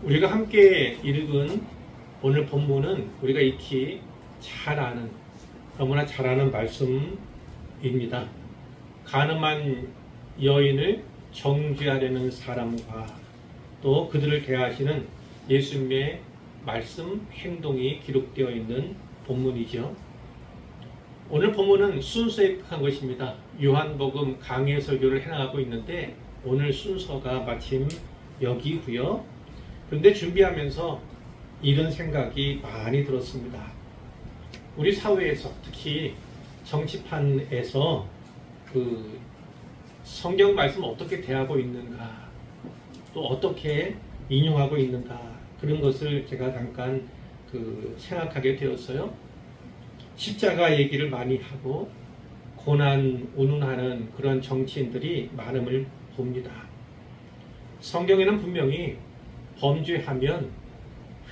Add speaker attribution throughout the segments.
Speaker 1: 우리가 함께 읽은 오늘 본문은 우리가 익히 잘 아는, 너무나 잘 아는 말씀입니다. 가늠한 여인을 정죄하려는 사람과 또 그들을 대하시는 예수님의 말씀, 행동이 기록되어 있는 본문이죠. 오늘 본문은 순서에 속한 것입니다. 요한복음 강해 설교를 해나가고 있는데 오늘 순서가 마침 여기고요. 그런데 준비하면서 이런 생각이 많이 들었습니다. 우리 사회에서 특히 정치판에서 그 성경 말씀 어떻게 대하고 있는가, 또 어떻게 인용하고 있는가, 그런 것을 제가 잠깐 생각하게 되었어요. 십자가 얘기를 많이 하고 고난 운운하는 그런 정치인들이 많음을 봅니다. 성경에는 분명히 범죄하면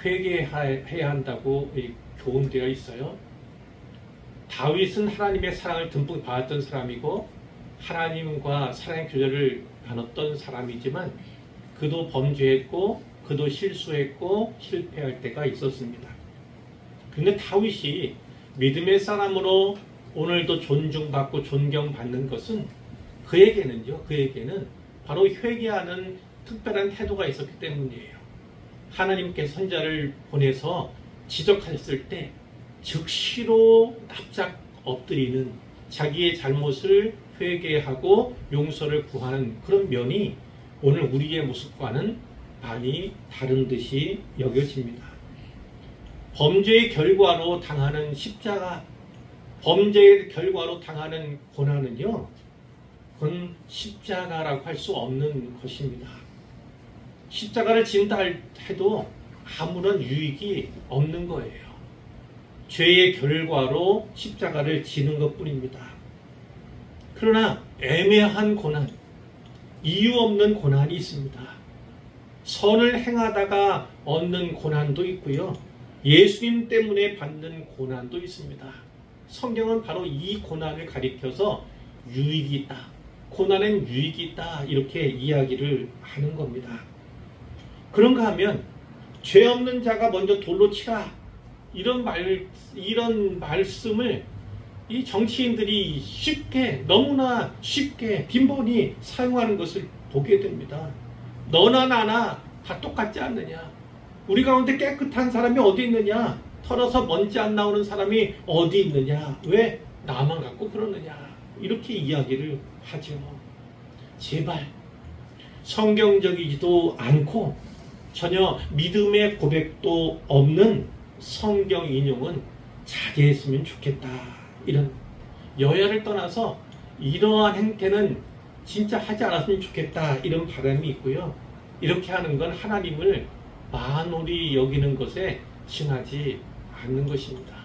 Speaker 1: 회개해야 한다고 교훈되어 있어요. 다윗은 하나님의 사랑을 듬뿍 받았던 사람이고 하나님과 사랑의 교제를 나눴던 사람이지만 그도 범죄했고 그도 실수했고 실패할 때가 있었습니다. 그런데 다윗이 믿음의 사람으로 오늘도 존중받고 존경받는 것은 그에게는 바로 회개하는 특별한 태도가 있었기 때문이에요. 하나님께 선자를 보내서 지적하셨을 때 즉시로 납작 엎드리는, 자기의 잘못을 회개하고 용서를 구하는 그런 면이 오늘 우리의 모습과는 많이 다른 듯이 여겨집니다. 범죄의 결과로 당하는 십자가, 범죄의 결과로 당하는 고난은요, 그건 십자가라고 할 수 없는 것입니다. 십자가를 진다 해도 아무런 유익이 없는 거예요. 죄의 결과로 십자가를 지는 것뿐입니다. 그러나 애매한 고난, 이유 없는 고난이 있습니다. 선을 행하다가 얻는 고난도 있고요. 예수님 때문에 받는 고난도 있습니다. 성경은 바로 이 고난을 가리켜서 유익이 있다, 고난엔 유익이 있다, 이렇게 이야기를 하는 겁니다. 그런가 하면 죄 없는 자가 먼저 돌로 치라, 이런 말씀을 이 정치인들이 너무나 쉽게 빈번히 사용하는 것을 보게 됩니다. 너나 나나 다 똑같지 않느냐? 우리 가운데 깨끗한 사람이 어디 있느냐? 털어서 먼지 안 나오는 사람이 어디 있느냐? 왜 나만 갖고 그러느냐? 이렇게 이야기를 하죠. 제발 성경적이지도 않고 전혀 믿음의 고백도 없는 성경 인용은 자제했으면 좋겠다. 이런 여야를 떠나서 이러한 행태는 진짜 하지 않았으면 좋겠다, 이런 바람이 있고요. 이렇게 하는 건 하나님을 만홀히 여기는 것에 지나지 않는 것입니다.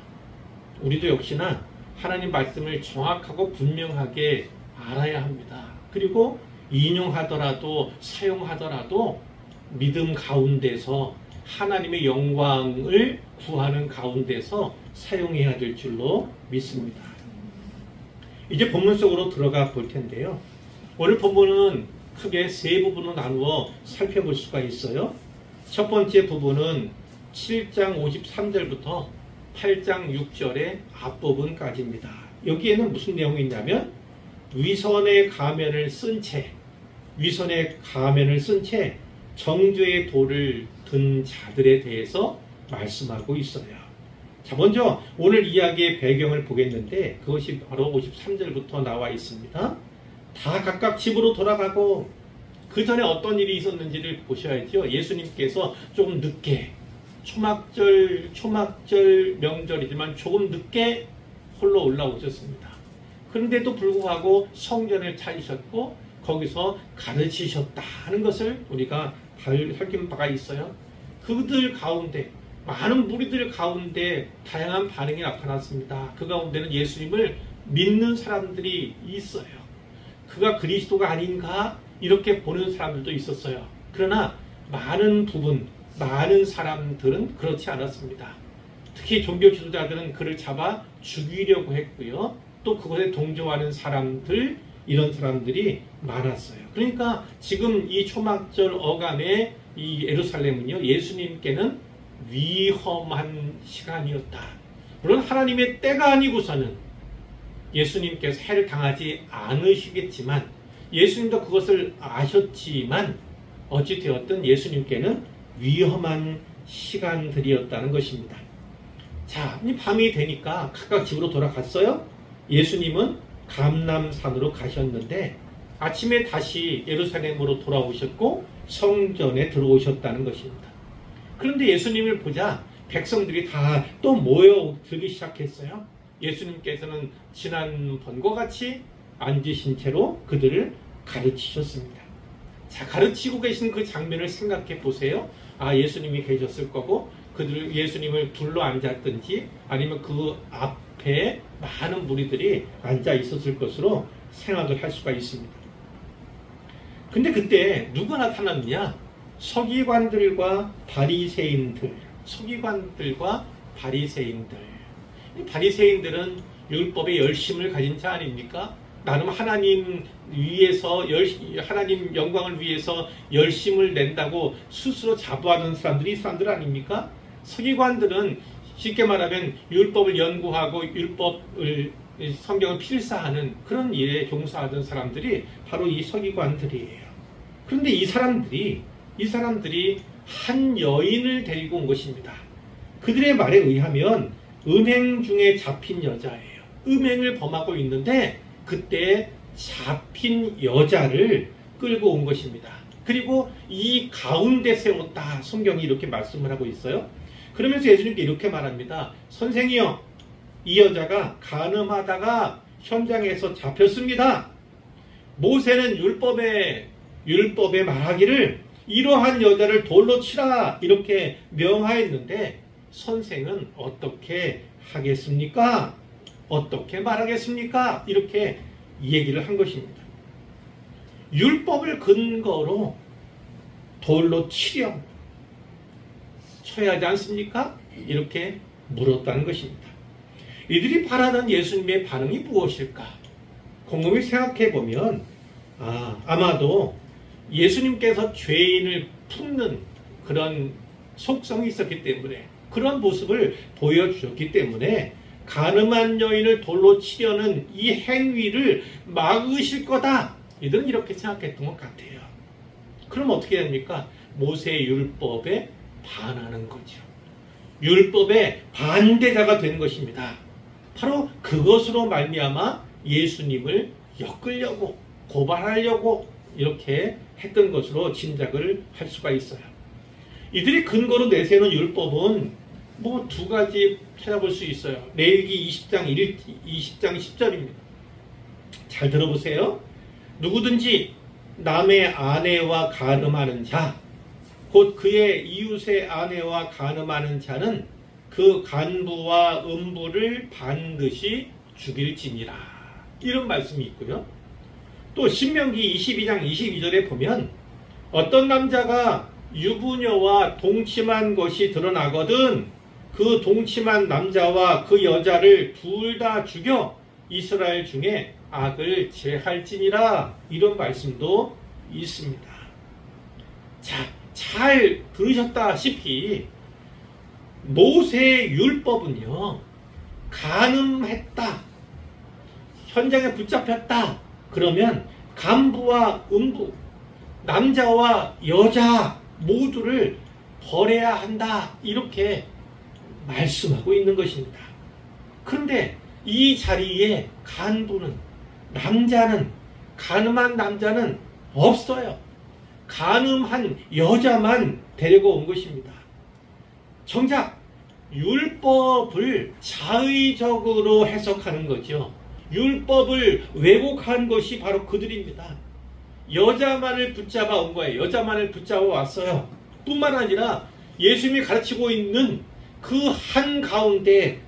Speaker 1: 우리도 역시나 하나님 말씀을 정확하고 분명하게 알아야 합니다. 그리고 인용하더라도 사용하더라도 믿음 가운데서 하나님의 영광을 구하는 가운데서 사용해야 될 줄로 믿습니다. 이제 본문 속으로 들어가 볼 텐데요. 오늘 본문은 크게 세 부분으로 나누어 살펴볼 수가 있어요. 첫 번째 부분은 7장 53절부터 8장 6절의 앞부분까지입니다. 여기에는 무슨 내용이 있냐면 위선의 가면을 쓴 채 정죄의 돌을 든 자들에 대해서 말씀하고 있어요. 자, 먼저 오늘 이야기의 배경을 보겠는데 그것이 바로 53절부터 나와 있습니다. 다 각각 집으로 돌아가고 그 전에 어떤 일이 있었는지를 보셔야죠. 예수님께서 조금 늦게, 초막절 명절이지만 조금 늦게 홀로 올라오셨습니다. 그런데도 불구하고 성전을 찾으셨고 거기서 가르치셨다는 것을 우리가 살핀 바가 있어요. 그들 가운데, 많은 무리들 가운데 다양한 반응이 나타났습니다. 그 가운데는 예수님을 믿는 사람들이 있어요. 그가 그리스도가 아닌가 이렇게 보는 사람들도 있었어요. 그러나 많은 사람들은 그렇지 않았습니다. 특히 종교 지도자들은 그를 잡아 죽이려고 했고요. 또 그것에 동조하는 사람들, 이런 사람들이 많았어요. 그러니까 지금 이 초막절 어간에 이 예루살렘은요, 예수님께는 위험한 시간이었다. 물론 하나님의 때가 아니고서는 예수님께서 해를 당하지 않으시겠지만, 예수님도 그것을 아셨지만 어찌 되었든 예수님께는 위험한 시간들이었다는 것입니다. 자, 밤이 되니까 각각 집으로 돌아갔어요. 예수님은 감람산으로 가셨는데 아침에 다시 예루살렘으로 돌아오셨고 성전에 들어오셨다는 것입니다. 그런데 예수님을 보자 백성들이 다 또 모여들기 시작했어요. 예수님께서는 지난번과 같이 앉으신 채로 그들을 가르치셨습니다. 자, 가르치고 계신 그 장면을 생각해 보세요. 아, 예수님이 계셨을 거고 그들 예수님을 둘러 앉았든지 아니면 그 앞에 많은 무리들이 앉아 있었을 것으로 생각을 할 수가 있습니다. 근데 그때 누가 나타났느냐? 서기관들과 바리새인들. 서기관들과 바리새인들. 이 바리새인들은 율법의 열심을 가진 자 아닙니까? 나름 하나님 위해서 하나님 영광을 위해서 열심을 낸다고 스스로 자부하는 사람들이 이 사람들 아닙니까? 서기관들은 쉽게 말하면 율법을 연구하고 율법을 성경을 필사하는 그런 일에 종사하던 사람들이 바로 이 서기관들이에요. 그런데 이 사람들이 한 여인을 데리고 온 것입니다. 그들의 말에 의하면 음행 중에 잡힌 여자예요. 음행을 범하고 있는데 그때 잡힌 여자를 끌고 온 것입니다. 그리고 이 가운데 세웠다. 성경이 이렇게 말씀을 하고 있어요. 그러면서 예수님께 이렇게 말합니다. 선생이여, 이 여자가 간음하다가 현장에서 잡혔습니다. 모세는 율법에 말하기를 이러한 여자를 돌로 치라 이렇게 명하였는데 선생은 어떻게 하겠습니까? 어떻게 말하겠습니까? 이렇게 얘기를 한 것입니다. 율법을 근거로 돌로 쳐야 하지 않습니까? 이렇게 물었다는 것입니다. 이들이 바라던 예수님의 반응이 무엇일까? 곰곰이 생각해 보면 아마도 예수님께서 죄인을 품는 그런 속성이 있었기 때문에 그런 모습을 보여주셨기 때문에 간음한 여인을 돌로 치려는 이 행위를 막으실 거다. 이들은 이렇게 생각했던 것 같아요. 그럼 어떻게 됩니까? 모세의 율법에 반하는 거죠. 율법의 반대자가 된 것입니다. 바로 그것으로 말미암아 예수님을 엮으려고 고발하려고 이렇게 했던 것으로 짐작을 할 수가 있어요. 이들이 근거로 내세우는 율법은 두 가지 찾아볼 수 있어요. 레위기 20장 10절입니다. 잘 들어보세요. 누구든지 남의 아내와 간음하는 자, 곧 그의 이웃의 아내와 간음하는 자는 그 간부와 음부를 반드시 죽일지니라. 이런 말씀이 있고요. 또 신명기 22장 22절에 보면 어떤 남자가 유부녀와 동침한 것이 드러나거든 그 동침한 남자와 그 여자를 둘 다 죽여 이스라엘 중에 악을 제할지니라. 이런 말씀도 있습니다. 자, 잘 들으셨다시피 모세의 율법은요, 간음했다, 현장에 붙잡혔다 그러면 간부와 음부, 남자와 여자 모두를 벌해야 한다 이렇게 말씀하고 있는 것입니다. 그런데 이 자리에 간부는, 간음한 남자는 없어요. 간음한 여자만 데리고 온 것입니다. 정작 율법을 자의적으로 해석하는 거죠. 율법을 왜곡한 것이 바로 그들입니다. 여자만을 붙잡아 온 거예요. 여자만을 붙잡아 왔어요. 뿐만 아니라 예수님이 가르치고 있는 그 한가운데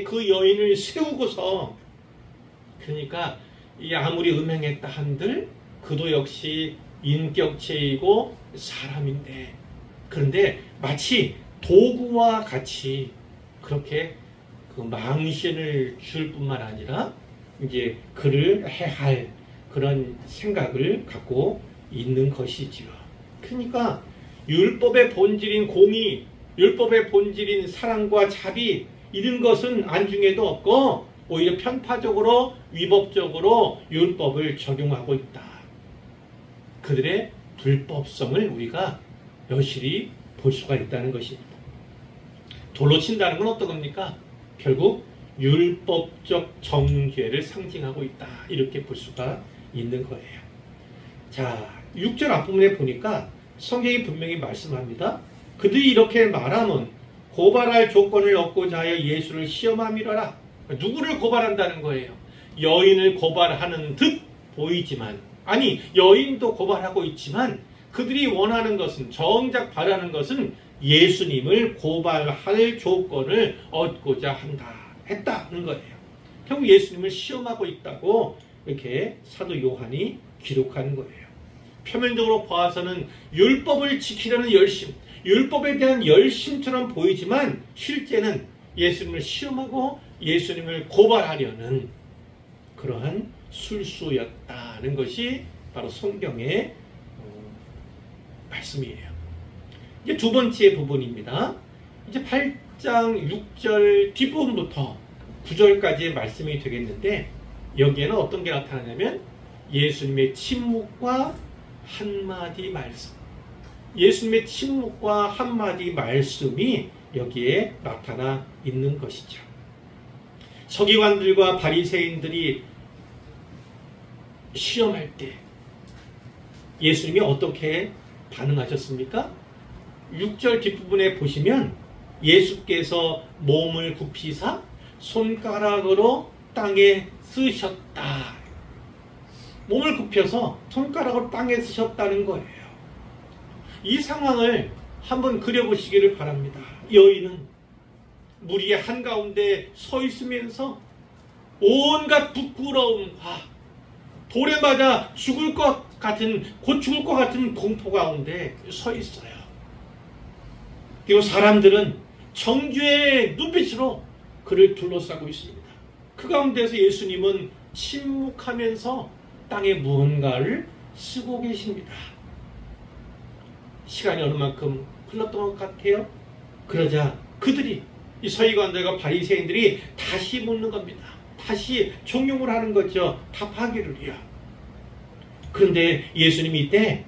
Speaker 1: 그 여인을 세우고서, 그러니까 아무리 음행했다 한들 그도 역시 인격체이고 사람인데, 그런데 마치 도구와 같이 그렇게 그 망신을 줄 뿐만 아니라 이제 그를 해할 그런 생각을 갖고 있는 것이지요. 그러니까 율법의 본질인 공의, 율법의 본질인 사랑과 자비 이런 것은 안중에도 없고 오히려 편파적으로 위법적으로 율법을 적용하고 있다. 그들의 불법성을 우리가 여실히 볼 수가 있다는 것입니다. 돌로 친다는 건 어떤 겁니까? 결국 율법적 정죄를 상징하고 있다. 이렇게 볼 수가 있는 거예요. 자, 6절 앞부분에 보니까 성경이 분명히 말씀합니다. 그들이 이렇게 말하면 고발할 조건을 얻고자 하여 예수를 시험함이라라. 누구를 고발한다는 거예요? 여인을 고발하는 듯 보이지만, 아니 여인도 고발하고 있지만 그들이 원하는 것은, 정작 바라는 것은 예수님을 고발할 조건을 얻고자 했다는 거예요. 결국 예수님을 시험하고 있다고 이렇게 사도 요한이 기록하는 거예요. 표면적으로 봐서는 율법을 지키려는 열심, 율법에 대한 열심처럼 보이지만 실제는 예수님을 시험하고 예수님을 고발하려는 그러한 술수였다는 것이 바로 성경의 말씀이에요. 이제 두 번째 부분입니다. 이제 8장 6절 뒷부분부터 9절까지의 말씀이 되겠는데, 여기에는 어떤 게 나타나냐면 예수님의 침묵과 한마디 말씀, 예수님의 침묵과 한마디 말씀이 여기에 나타나 있는 것이죠. 서기관들과 바리새인들이 시험할 때 예수님이 어떻게 반응하셨습니까? 6절 뒷부분에 보시면 예수께서 몸을 굽히사 손가락으로 땅에 쓰셨다. 몸을 굽혀서 손가락으로 땅에 쓰셨다는 거예요. 이 상황을 한번 그려보시기를 바랍니다. 여인은 무리의 한가운데 서 있으면서 온갖 부끄러움과 돌에 맞아 죽을 것 같은, 곧 죽을 것 같은 공포 가운데 서 있어요. 그리고 사람들은 정죄의 눈빛으로 그를 둘러싸고 있습니다. 그 가운데서 예수님은 침묵하면서 땅에 무언가를 쓰고 계십니다. 시간이 어느 만큼 흘렀던 것 같아요. 그러자 그들이, 이 서기관들과 바리새인들이 다시 묻는 겁니다. 다시 종용을 하는 거죠. 답하기를요. 그런데 예수님이 이때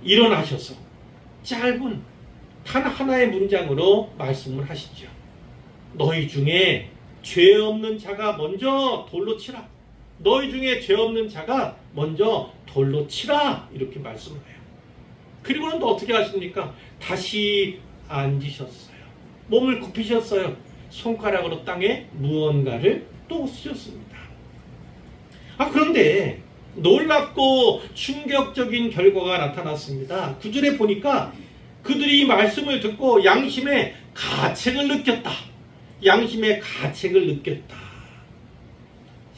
Speaker 1: 일어나셔서 짧은 단 하나의 문장으로 말씀을 하시죠. 너희 중에 죄 없는 자가 먼저 돌로 치라. 너희 중에 죄 없는 자가 먼저 돌로 치라. 이렇게 말씀을 해요. 그리고는 또 어떻게 하십니까? 다시 앉으셨어요. 몸을 굽히셨어요. 손가락으로 땅에 무언가를 또 쓰셨습니다. 그런데 놀랍고 충격적인 결과가 나타났습니다. 9절에 보니까 그들이 이 말씀을 듣고 양심의 가책을 느꼈다. 양심의 가책을 느꼈다.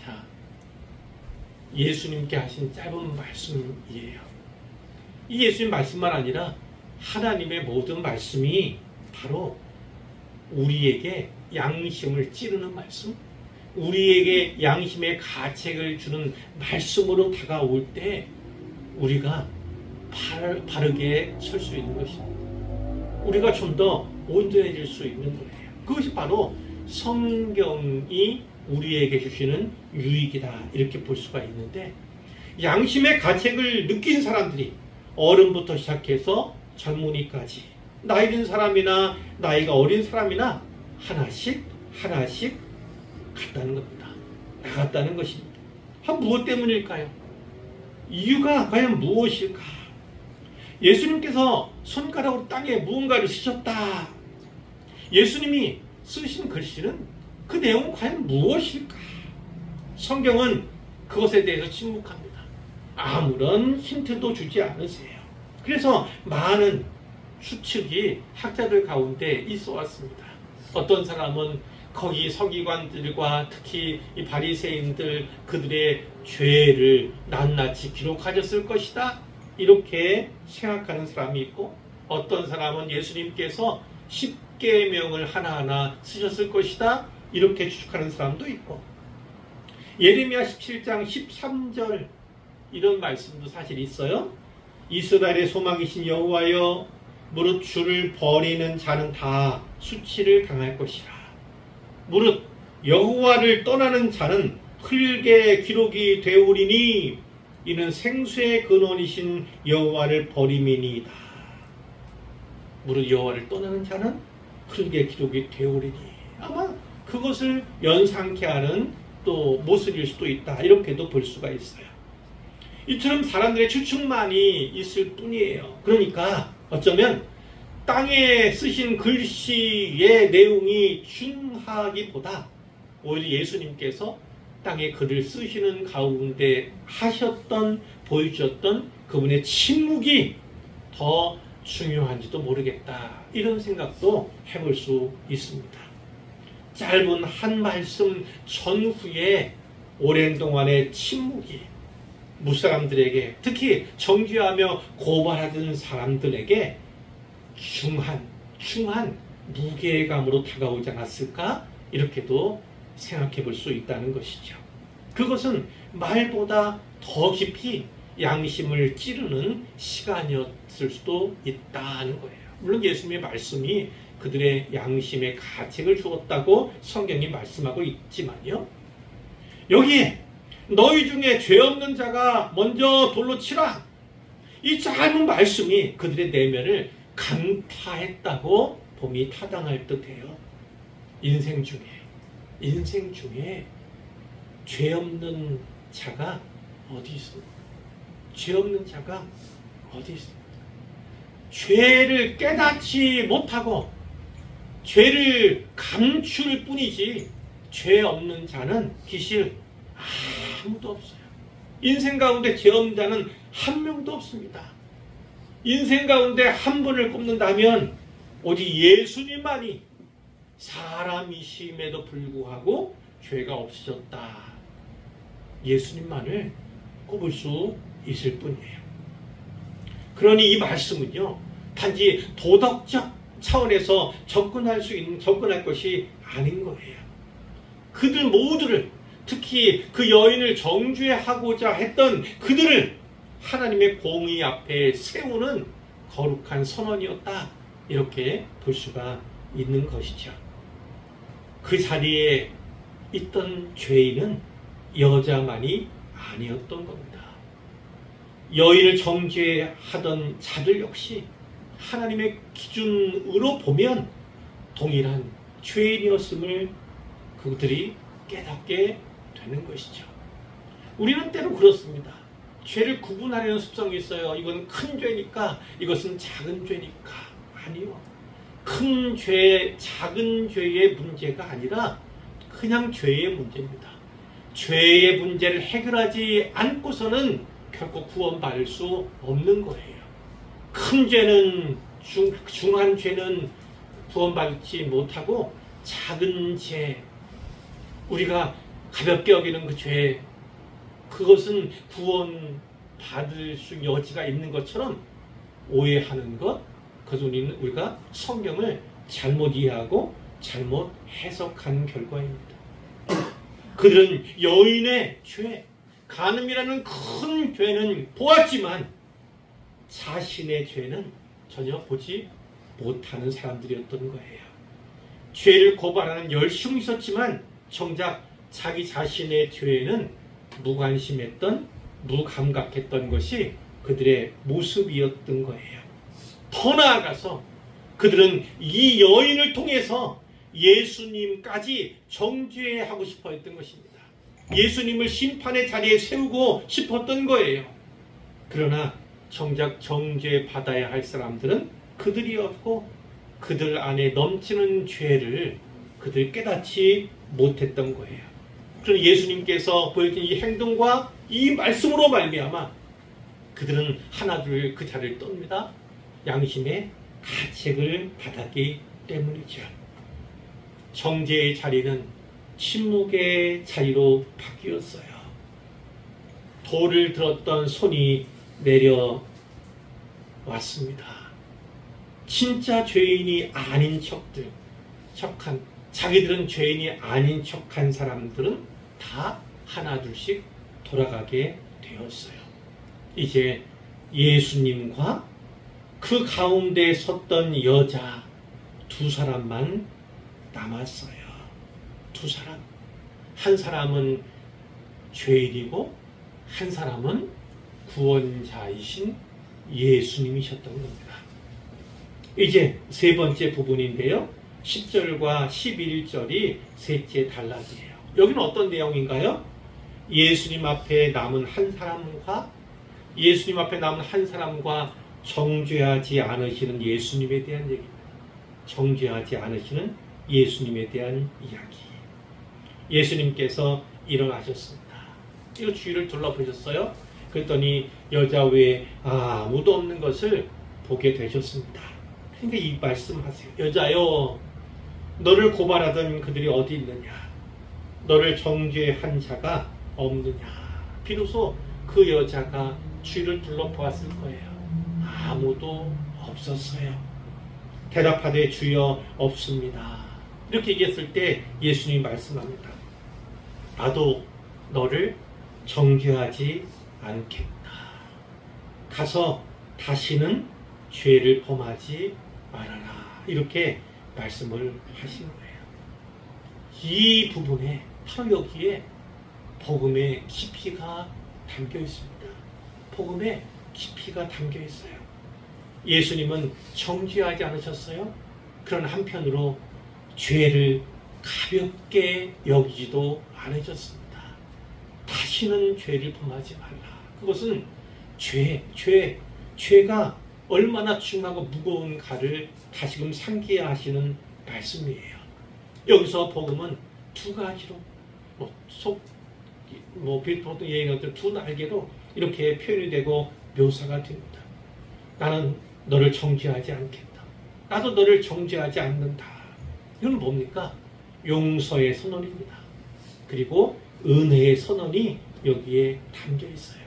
Speaker 1: 자, 예수님께 하신 짧은 말씀이에요. 이 예수님 말씀만 아니라 하나님의 모든 말씀이 바로 우리에게 양심을 찌르는 말씀, 우리에게 양심의 가책을 주는 말씀으로 다가올 때 우리가 바르게 설 수 있는 것입니다. 우리가 좀 더 온전해질 수 있는 거예요. 그것이 바로 성경이 우리에게 주시는 유익이다. 이렇게 볼 수가 있는데, 양심의 가책을 느낀 사람들이 어른부터 시작해서 젊은이까지, 나이 든 사람이나 나이가 어린 사람이나 하나씩 갔다는 겁니다. 나갔다는 것입니다. 무엇 때문일까요? 이유가 과연 무엇일까? 예수님께서 손가락으로 땅에 무언가를 쓰셨다. 예수님이 쓰신 글씨는 그 내용은 과연 무엇일까? 성경은 그것에 대해서 침묵합니다. 아무런 힌트도 주지 않으세요. 그래서 많은 추측이 학자들 가운데 있어 왔습니다. 어떤 사람은 거기 서기관들과 특히 이 바리새인들, 그들의 죄를 낱낱이 기록하셨을 것이다. 이렇게 생각하는 사람이 있고, 어떤 사람은 예수님께서 10계명을 하나하나 쓰셨을 것이다. 이렇게 추측하는 사람도 있고, 예레미야 17장 13절 이런 말씀도 사실 있어요. 이스라엘의 소망이신 여호와여, 무릇 주를 버리는 자는 다 수치를 당할 것이라. 무릇 여호와를 떠나는 자는 흙의 기록이 되오리니 이는 생수의 근원이신 여호와를 버림이니이다. 무릇 여호와를 떠나는 자는 흙의 기록이 되오리니, 아마 그것을 연상케 하는 또 모습일 수도 있다, 이렇게도 볼 수가 있어요. 이처럼 사람들의 추측만이 있을 뿐이에요. 그러니까 어쩌면 땅에 쓰신 글씨의 내용이 중하기보다 오히려 예수님께서 땅에 글을 쓰시는 가운데 보여주셨던 그분의 침묵이 더 중요한지도 모르겠다, 이런 생각도 해볼 수 있습니다. 짧은 한 말씀 전후에 오랜 동안의 침묵이 무사람들에게, 특히 정죄하며 고발하던 사람들에게 중한 무게감으로 다가오지 않았을까, 이렇게도 생각해 볼 수 있다는 것이죠. 그것은 말보다 더 깊이 양심을 찌르는 시간이었을 수도 있다는 거예요. 물론 예수님의 말씀이 그들의 양심에 가책을 주었다고 성경이 말씀하고 있지만요, 여기에 너희 중에 죄 없는 자가 먼저 돌로 치라, 이 짧은 말씀이 그들의 내면을 강타했다고 봄이 타당할 듯해요. 인생 중에 죄 없는 자가 어디 있습니까? 죄 없는 자가 어디 있습니까? 죄를 깨닫지 못하고 죄를 감출 뿐이지 죄 없는 자는 기실 아무도 없어요. 인생 가운데 죄 없는 자는 한 명도 없습니다. 인생 가운데 한 분을 꼽는다면 오직 예수님만이 사람이심에도 불구하고 죄가 없으셨다, 예수님만을 꼽을 수 있을 뿐이에요. 그러니 이 말씀은요, 단지 도덕적 차원에서 접근할 것이 아닌 거예요. 그들 모두를, 특히 그 여인을 정죄하고자 했던 그들을 하나님의 공의 앞에 세우는 거룩한 선언이었다, 이렇게 볼 수가 있는 것이죠. 그 자리에 있던 죄인은 여자만이 아니었던 겁니다. 여인을 정죄하던 자들 역시 하나님의 기준으로 보면 동일한 죄인이었음을 그들이 깨닫게 되는 것이죠. 우리는 때로 그렇습니다. 죄를 구분하려는 습성이 있어요. 이건 큰 죄니까, 이것은 작은 죄니까. 아니요. 큰 죄, 작은 죄의 문제가 아니라 그냥 죄의 문제입니다. 죄의 문제를 해결하지 않고서는 결코 구원받을 수 없는 거예요. 큰 죄는, 중한 죄는 구원받지 못하고, 작은 죄, 우리가 가볍게 여기는 그 죄, 그것은 구원받을 수 여지가 있는 것처럼 오해하는 것, 그것은 우리가 성경을 잘못 이해하고 잘못 해석한 결과입니다. 그들은 여인의 죄, 간음이라는 큰 죄는 보았지만 자신의 죄는 전혀 보지 못하는 사람들이었던 거예요. 죄를 고발하는 열심이 있었지만 정작 자기 자신의 죄에는 무관심했던, 무감각했던 것이 그들의 모습이었던 거예요. 더 나아가서 그들은 이 여인을 통해서 예수님까지 정죄하고 싶어 했던 것입니다. 예수님을 심판의 자리에 세우고 싶었던 거예요. 그러나 정작 정죄받아야 할 사람들은 그들이었고, 그들 안에 넘치는 죄를 그들이 깨닫지 못했던 거예요. 그러나 예수님께서 보여준 이 행동과 이 말씀으로 말미암아 그들은 하나둘 그 자리를 떱니다. 양심의 가책을 받았기 때문이죠. 정죄의 자리는 침묵의 자리로 바뀌었어요. 돌을 들었던 손이 내려왔습니다. 진짜 죄인이 아닌 자기들은 죄인이 아닌 척한 사람들은 다 하나둘씩 돌아가게 되었어요. 이제 예수님과 그 가운데 섰던 여자 두 사람만 남았어요. 두 사람. 한 사람은 죄인이고 한 사람은 구원자이신 예수님이셨던 겁니다. 이제 세 번째 부분인데요. 10절과 11절이 셋째 단락이에요. 여기는 어떤 내용인가요? 예수님 앞에 남은 한 사람과 정죄하지 않으시는 예수님에 대한 얘기입니다. 정죄하지 않으시는 예수님에 대한 이야기. 예수님께서 일어나셨습니다. 이거 주위를 둘러보셨어요? 그랬더니 여자 외에 아무도 없는 것을 보게 되셨습니다. 그러니까 이 말씀하세요. 여자여, 너를 고발하던 그들이 어디 있느냐? 너를 정죄한 자가 없느냐? 비로소 그 여자가 주위를 둘러보았을 거예요. 아무도 없었어요. 대답하되 주여 없습니다. 이렇게 얘기했을 때 예수님이 말씀합니다. 나도 너를 정죄하지 않겠다. 가서 다시는 죄를 범하지 말아라. 이렇게 말씀을 하신 거예요. 이 부분에 바로 여기에 복음의 깊이가 담겨 있습니다. 복음의 깊이가 담겨 있어요. 예수님은 정죄하지 않으셨어요? 그런 한편으로 죄를 가볍게 여기지도 않으셨습니다. 다시는 죄를 범하지 말라. 그것은 죄가 얼마나 중하고 무거운가를 다시금 상기하시는 말씀이에요. 여기서 복음은 두 가지로 보통 얘기하는 두 날개로 이렇게 표현이 되고 묘사가 됩니다. 나는 너를 정죄하지 않겠다. 나도 너를 정죄하지 않는다. 이건 뭡니까? 용서의 선언입니다. 그리고 은혜의 선언이 여기에 담겨 있어요.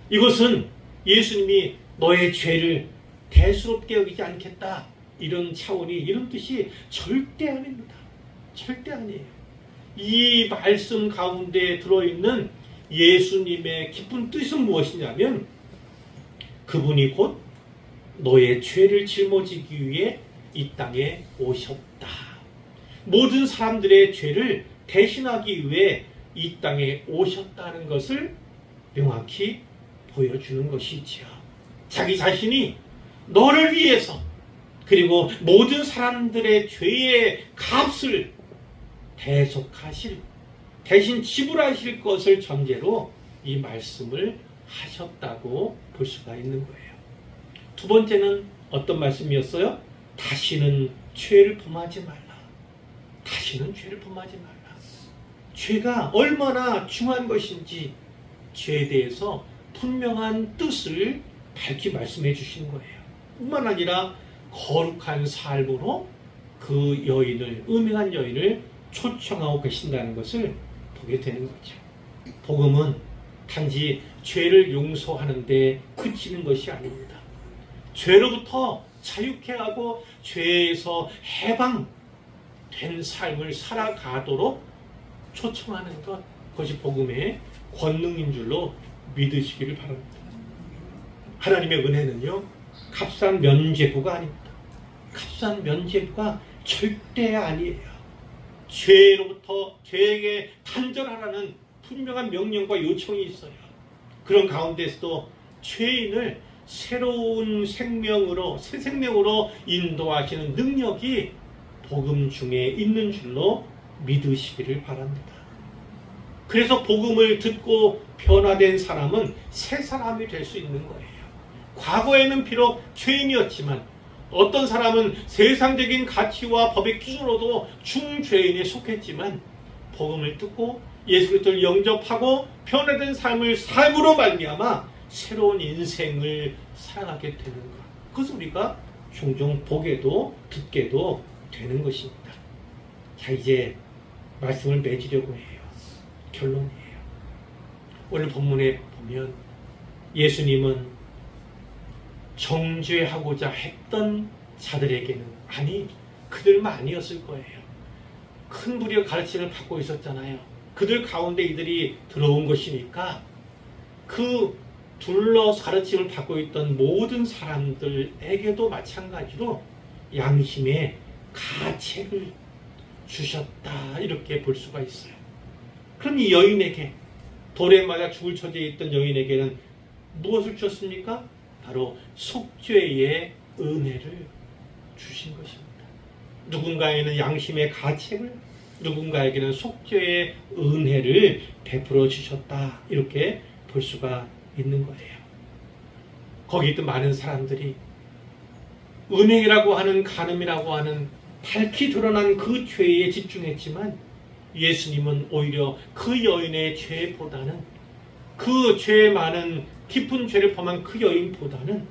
Speaker 1: 이것은 예수님이 너의 죄를 대수롭게 여기지 않겠다. 이런 차원이, 이런 뜻이 절대 아닙니다. 절대 아니에요. 이 말씀 가운데 들어있는 예수님의 깊은 뜻은 무엇이냐면 그분이 곧 너의 죄를 짊어지기 위해 이 땅에 오셨다. 모든 사람들의 죄를 대신하기 위해 이 땅에 오셨다는 것을 명확히 보여주는 것이지요. 자기 자신이 너를 위해서 그리고 모든 사람들의 죄의 값을 대속하실, 대신 지불하실 것을 전제로 이 말씀을 하셨다고 볼 수가 있는 거예요. 두 번째는 어떤 말씀이었어요? 다시는 죄를 범하지 말라. 다시는 죄를 범하지 말라. 죄가 얼마나 중한 것인지 죄에 대해서 분명한 뜻을 밝히 말씀해 주시는 거예요. 뿐만 아니라 거룩한 삶으로 그 여인을, 음행한 여인을 초청하고 계신다는 것을 보게 되는 거죠. 복음은 단지 죄를 용서하는 데 그치는 것이 아닙니다. 죄로부터 자유케 하고 죄에서 해방된 삶을 살아가도록 초청하는 것, 그것이 복음의 권능인 줄로 믿으시기를 바랍니다. 하나님의 은혜는요, 값싼 면죄부가 아닙니다. 값싼 면죄부가 절대 아니에요. 죄로부터 죄에게 단절하라는 분명한 명령과 요청이 있어요. 그런 가운데서도 죄인을 새로운 생명으로, 새 생명으로 인도하시는 능력이 복음 중에 있는 줄로 믿으시기를 바랍니다. 그래서 복음을 듣고 변화된 사람은 새 사람이 될 수 있는 거예요. 과거에는 비록 죄인이었지만 어떤 사람은 세상적인 가치와 법의 기준으로도 중죄인에 속했지만 복음을 듣고 예수 그리스도를 영접하고 변화된 삶을 삶으로 말미암아 새로운 인생을 살아가게 되는 것. 그것을 우리가 종종 보게도 듣게도 되는 것입니다. 자, 이제 말씀을 맺으려고 해요. 결론이에요. 오늘 본문에 보면 예수님은 정죄하고자 했던 자들에게는, 아니 그들만 아니었을 거예요. 큰 무리의 가르침을 받고 있었잖아요. 그들 가운데 이들이 들어온 것이니까 그 둘러 가르침을 받고 있던 모든 사람들에게도 마찬가지로 양심의 가책을 주셨다 이렇게 볼 수가 있어요. 그럼 이 여인에게 돌에 맞아 죽을 처지에 있던 여인에게는 무엇을 주셨습니까? 바로 속죄의 은혜를 주신 것입니다. 누군가에게는 양심의 가책을, 누군가에게는 속죄의 은혜를 베풀어 주셨다 이렇게 볼 수가 있는 거예요. 거기 있던 많은 사람들이 은행이라고 하는 간음이라고 하는 밝히 드러난 그 죄에 집중했지만 예수님은 오히려 그 여인의 죄보다는 그 죄 많은 깊은 죄를 범한 그 여인보다는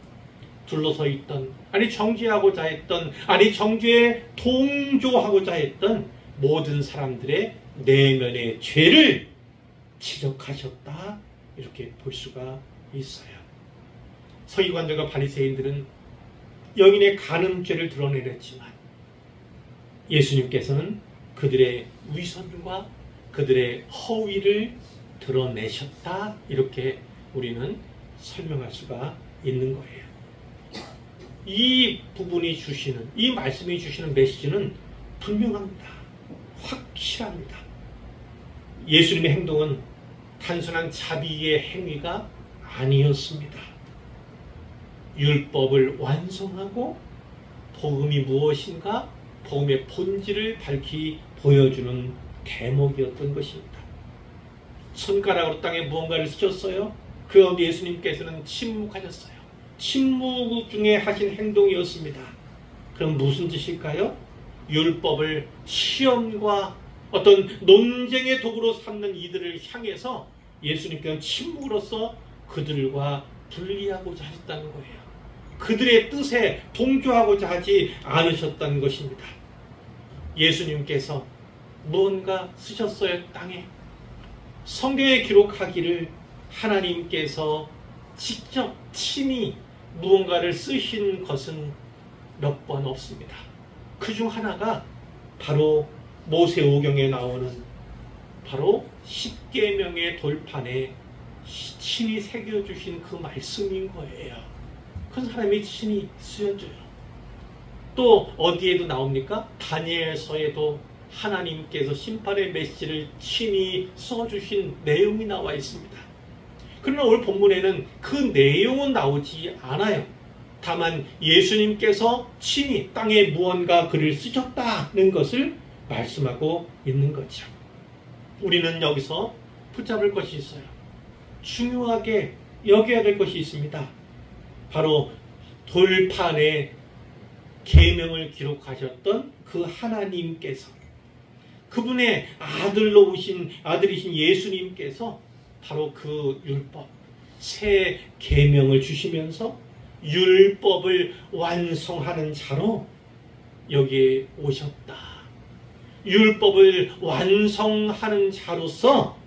Speaker 1: 둘러서 있던 정죄하고자 했던 정죄에 동조하고자 했던 모든 사람들의 내면의 죄를 지적하셨다 이렇게 볼 수가 있어요. 서기관들과 바리새인들은 여인의 간음죄를 드러내렸지만 예수님께서는 그들의 위선과 그들의 허위를 드러내셨다 이렇게 우리는 설명할 수가 있는 거예요. 이 부분이 주시는, 이 말씀이 주시는 메시지는 분명합니다. 확실합니다. 예수님의 행동은 단순한 자비의 행위가 아니었습니다. 율법을 완성하고 복음이 무엇인가, 복음의 본질을 밝히 보여주는 대목이었던 것입니다. 손가락으로 땅에 무언가를 쓰셨어요. 그 가운데 예수님께서는 침묵하셨어요. 침묵 중에 하신 행동이었습니다. 그럼 무슨 뜻일까요? 율법을 시험과 어떤 논쟁의 도구로 삼는 이들을 향해서 예수님께서는 침묵으로써 그들과 분리하고자 하셨다는 거예요. 그들의 뜻에 동조하고자 하지 않으셨다는 것입니다. 예수님께서 무언가 쓰셨어요, 땅에. 성경에 기록하기를 하나님께서 직접 친히 무언가를 쓰신 것은 몇 번 없습니다. 그 중 하나가 바로 모세오경에 나오는 바로 십계명의 돌판에 친히 새겨주신 그 말씀인 거예요. 그 사람이 친히 쓰여져요. 또 어디에도 나옵니까? 다니엘서에도 하나님께서 심판의 메시지를 친히 써주신 내용이 나와 있습니다. 그러나 오늘 본문에는 그 내용은 나오지 않아요. 다만 예수님께서 친히 땅에 무언가 글을 쓰셨다는 것을 말씀하고 있는 거죠. 우리는 여기서 붙잡을 것이 있어요. 중요하게 여겨야 될 것이 있습니다. 바로 돌판에 계명을 기록하셨던 그 하나님께서, 그분의 아들이신 예수님께서 바로 그 율법, 새 계명을 주시면서 율법을 완성하는 자로 여기에 오셨다. 율법을 완성하는 자로서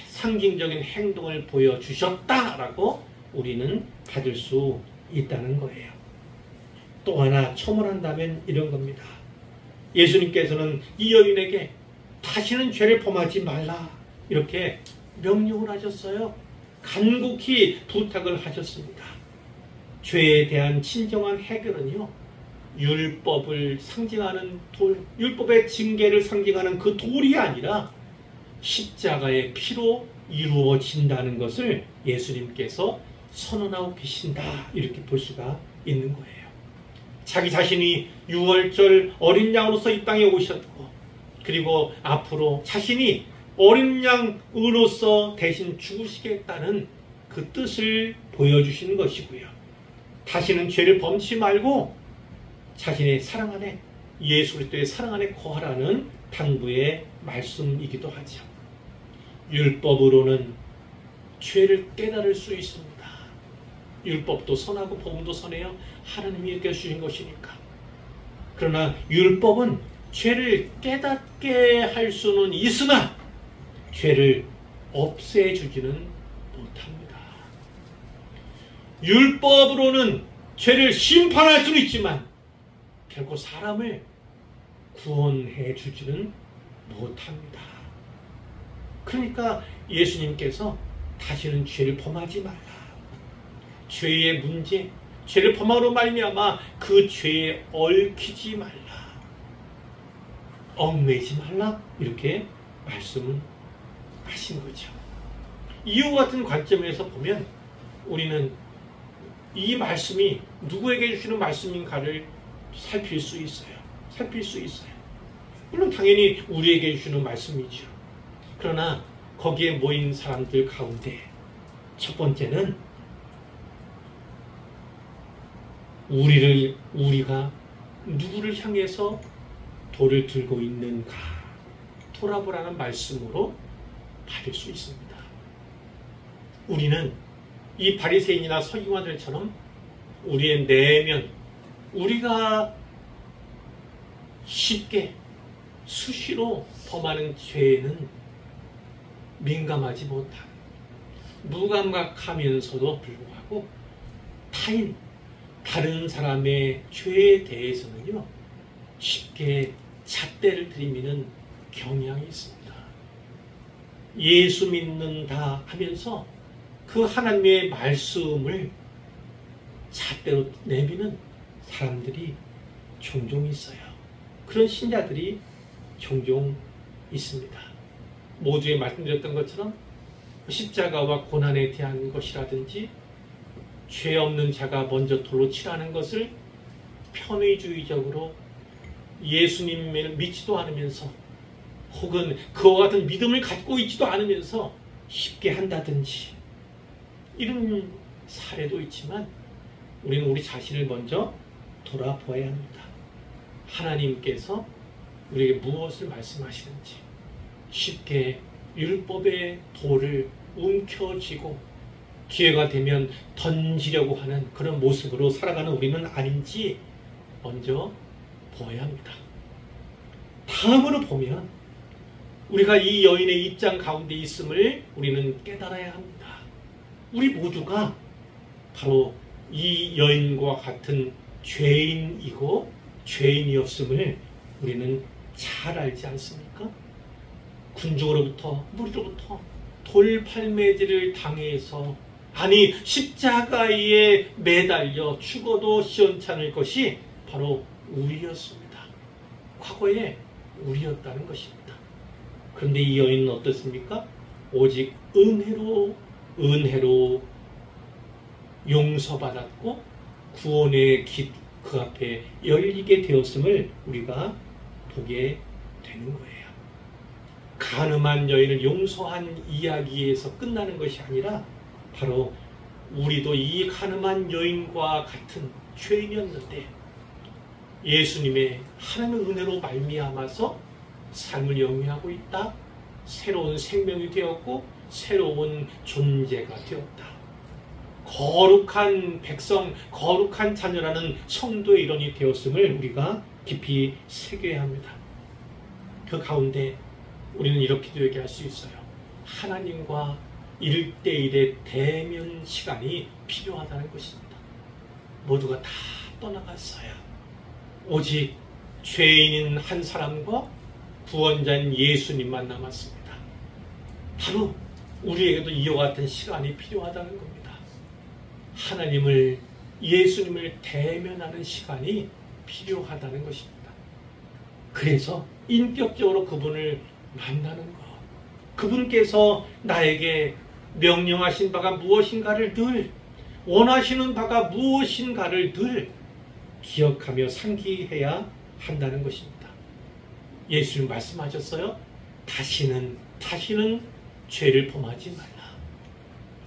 Speaker 1: 상징적인 행동을 보여주셨다라고 우리는 받을 수 있다는 거예요. 또 하나 첨언한다면 이런 겁니다. 예수님께서는 이 여인에게 다시는 죄를 범하지 말라 이렇게 명령을 하셨어요. 간곡히 부탁을 하셨습니다. 죄에 대한 진정한 해결은요, 율법을 상징하는 돌, 율법의 징계를 상징하는 그 돌이 아니라 십자가의 피로 이루어진다는 것을 예수님께서 선언하고 계신다 이렇게 볼 수가 있는 거예요. 자기 자신이 유월절 어린 양으로서 이 땅에 오셨고, 그리고 앞으로 자신이 어린 양으로서 대신 죽으시겠다는 그 뜻을 보여주시는 것이고요. 다시는 죄를 범치 말고 자신의 사랑 안에, 예수 그리스도의 사랑 안에 거하라는 당부의 말씀이기도 하죠. 율법으로는 죄를 깨달을 수 있습니다. 율법도 선하고 복음도 선해요. 하나님이 주신 것이니까. 그러나 율법은 죄를 깨닫게 할 수는 있으나 죄를 없애주지는 못합니다. 율법으로는 죄를 심판할 수는 있지만 결코 사람을 구원해 주지는 못합니다. 그러니까 예수님께서 다시는 죄를 범하지 말라. 죄의 문제, 죄를 범함으로 말미암아 그 죄에 얽히지 말라. 얽매이지 말라. 이렇게 말씀하신 거죠. 이와 같은 관점에서 보면 우리는 이 말씀이 누구에게 주시는 말씀인가를 살필 수 있어요. 물론 당연히 우리에게 주시는 말씀이죠. 그러나 거기에 모인 사람들 가운데 첫 번째는 우리가 누구를 향해서 돌을 들고 있는가 돌아보라는 말씀으로 받을 수 있습니다. 우리는 이 바리새인이나 서기관들처럼 우리의 내면, 우리가 쉽게 수시로 범하는 죄에는 민감하지 못한, 무감각하면서도 불구하고 다른 사람의 죄에 대해서는요, 쉽게 잣대를 들이미는 경향이 있습니다. 예수 믿는다 하면서 그 하나님의 말씀을 잣대로 내미는 사람들이 종종 있어요. 그런 신자들이 종종 있습니다. 모두에 말씀드렸던 것처럼 십자가와 고난에 대한 것이라든지 죄 없는 자가 먼저 돌로 치라는 것을 편의주의적으로 예수님을 믿지도 않으면서 혹은 그와 같은 믿음을 갖고 있지도 않으면서 쉽게 한다든지 이런 사례도 있지만 우리는 우리 자신을 먼저 돌아보아야 합니다. 하나님께서 우리에게 무엇을 말씀하시는지 쉽게 율법의 돌을 움켜쥐고 기회가 되면 던지려고 하는 그런 모습으로 살아가는 우리는 아닌지 먼저 보아야 합니다. 다음으로 보면 우리가 이 여인의 입장 가운데 있음을 우리는 깨달아야 합니다. 우리 모두가 바로 이 여인과 같은 죄인이고 죄인이었음을 우리는 잘 알지 않습니까? 군중으로부터 무리로부터 돌팔매질을 당해서 아니 십자가에 매달려 죽어도 시원찮을 것이 바로 우리였습니다. 과거에 우리였다는 것입니다. 그런데 이 여인은 어떻습니까? 오직 은혜로 용서받았고 구원의 길 그 앞에 열리게 되었음을 우리가 보게 되는 거예요. 가늠한 여인을 용서한 이야기에서 끝나는 것이 아니라 바로 우리도 이 가늠한 여인과 같은 죄인이었는데 예수님의 하나님의 은혜로 말미암아서 삶을 영위하고 있다. 새로운 생명이 되었고 새로운 존재가 되었다. 거룩한 백성, 거룩한 자녀라는 성도의 일원이 되었음을 우리가 깊이 새겨야 합니다. 그 가운데 우리는 이렇게도 얘기할 수 있어요. 하나님과 1대1의 대면 시간이 필요하다는 것입니다. 모두가 다 떠나갔어요. 오직 죄인인 한 사람과 구원자인 예수님만 남았습니다. 바로 우리에게도 이와 같은 시간이 필요하다는 겁니다. 하나님을, 예수님을 대면하는 시간이 필요하다는 것입니다. 그래서 인격적으로 그분을 만나는 것, 그분께서 나에게 명령하신 바가 무엇인가를 늘, 원하시는 바가 무엇인가를 늘 기억하며 상기해야 한다는 것입니다. 예수님 말씀하셨어요. 다시는 죄를 범하지 말라.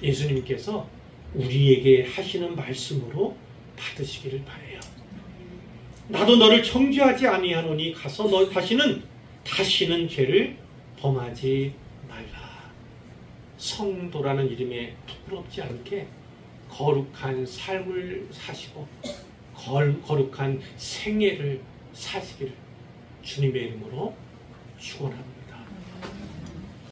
Speaker 1: 예수님께서 우리에게 하시는 말씀으로 받으시기를 바라요. 나도 너를 정죄하지 아니하노니 가서 너 다시는 죄를 범하지 말라. 성도라는 이름에 부끄럽지 않게 거룩한 삶을 사시고 거룩한 생애를 사시기를 주님의 이름으로 축원합니다.